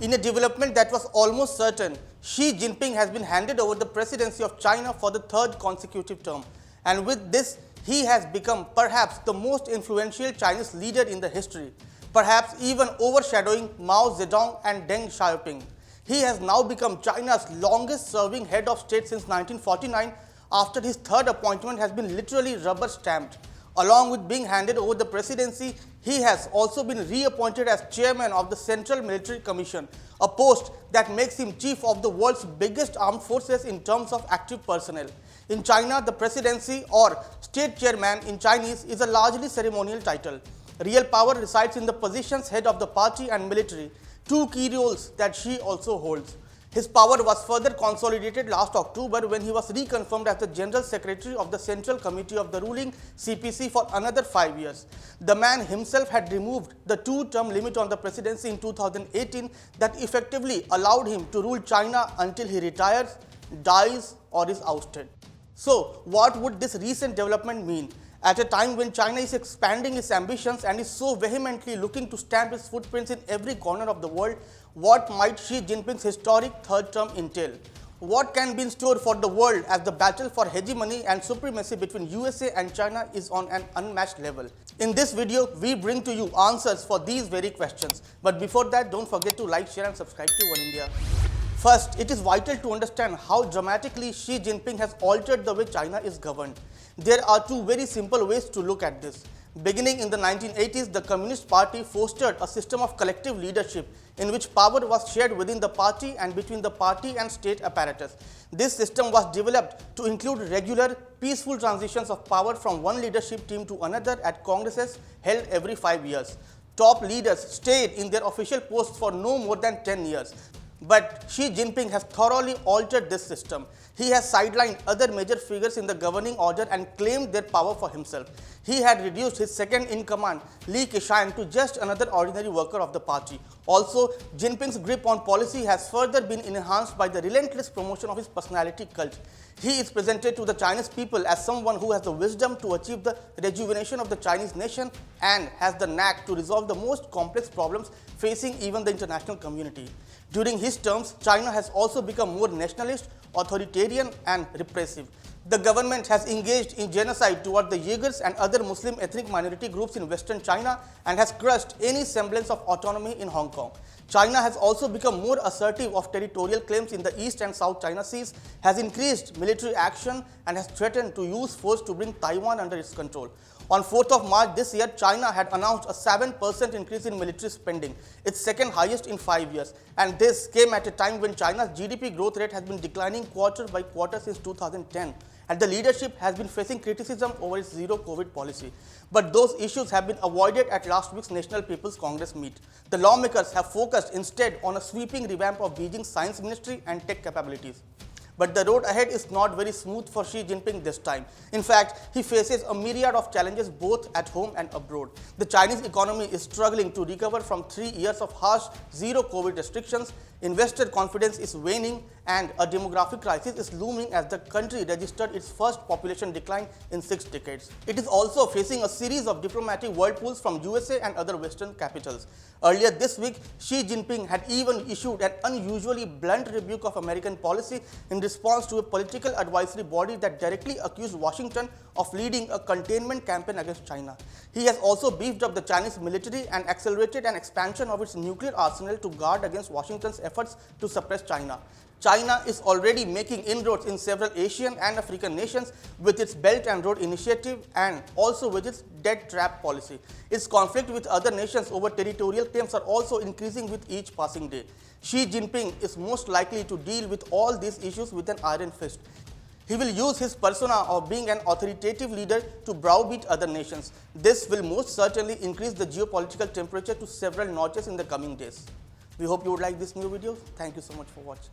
In a development that was almost certain, Xi Jinping has been handed over the presidency of China for the third consecutive term. And with this, he has become perhaps the most influential Chinese leader in the history, perhaps even overshadowing Mao Zedong and Deng Xiaoping. He has now become China's longest-serving head of state since 1949, after his third appointment has been literally rubber-stamped. Along with being handed over the presidency, he has also been reappointed as chairman of the Central Military Commission, a post that makes him chief of the world's biggest armed forces in terms of active personnel. In China, the presidency or state chairman in Chinese is a largely ceremonial title. Real power resides in the positions head of the party and military, two key roles that Xi also holds. His power was further consolidated last October when he was reconfirmed as the General Secretary of the Central Committee of the ruling CPC for another 5 years. The man himself had removed the two-term limit on the presidency in 2018 that effectively allowed him to rule China until he retires, dies, or is ousted. So, what would this recent development mean? At a time when China is expanding its ambitions and is so vehemently looking to stamp its footprints in every corner of the world, what might Xi Jinping's historic third term entail? What can be in store for the world as the battle for hegemony and supremacy between USA and China is on an unmatched level? In this video, we bring to you answers for these very questions. But before that, don't forget to like, share and subscribe to Oneindia. First, it is vital to understand how dramatically Xi Jinping has altered the way China is governed. There are two very simple ways to look at this. Beginning in the 1980s, the Communist Party fostered a system of collective leadership in which power was shared within the party and between the party and state apparatus. This system was developed to include regular, peaceful transitions of power from one leadership team to another at congresses held every 5 years. Top leaders stayed in their official posts for no more than 10 years. But Xi Jinping has thoroughly altered this system. He has sidelined other major figures in the governing order and claimed their power for himself. He had reduced his second-in-command, Li Keqiang, to just another ordinary worker of the party. Also, Jinping's grip on policy has further been enhanced by the relentless promotion of his personality cult. He is presented to the Chinese people as someone who has the wisdom to achieve the rejuvenation of the Chinese nation and has the knack to resolve the most complex problems facing even the international community. During his terms, China has also become more nationalist, authoritarian and repressive. The government has engaged in genocide toward the Uyghurs and other Muslim ethnic minority groups in Western China and has crushed any semblance of autonomy in Hong Kong. China has also become more assertive of territorial claims in the East and South China Seas, has increased military action and has threatened to use force to bring Taiwan under its control. On 4th of March this year, China had announced a 7% increase in military spending, its second highest in 5 years. And this came at a time when China's GDP growth rate has been declining quarter by quarter since 2010. And the leadership has been facing criticism over its zero-COVID policy. But those issues have been avoided at last week's National People's Congress meet. The lawmakers have focused instead on a sweeping revamp of Beijing's science ministry and tech capabilities. But the road ahead is not very smooth for Xi Jinping this time. In fact, he faces a myriad of challenges both at home and abroad. The Chinese economy is struggling to recover from 3 years of harsh zero-COVID restrictions, investor confidence is waning, and a demographic crisis is looming as the country registered its first population decline in 6 decades. It is also facing a series of diplomatic whirlpools from USA and other Western capitals. Earlier this week, Xi Jinping had even issued an unusually blunt rebuke of American policy in response to a political advisory body that directly accused Washington of leading a containment campaign against China. He has also beefed up the Chinese military and accelerated an expansion of its nuclear arsenal to guard against Washington's efforts to suppress China. China is already making inroads in several Asian and African nations with its Belt and Road Initiative and also with its debt trap policy. Its conflict with other nations over territorial claims are also increasing with each passing day. Xi Jinping is most likely to deal with all these issues with an iron fist. He will use his persona of being an authoritative leader to browbeat other nations. This will most certainly increase the geopolitical temperature to several notches in the coming days. We hope you would like this new video. Thank you so much for watching.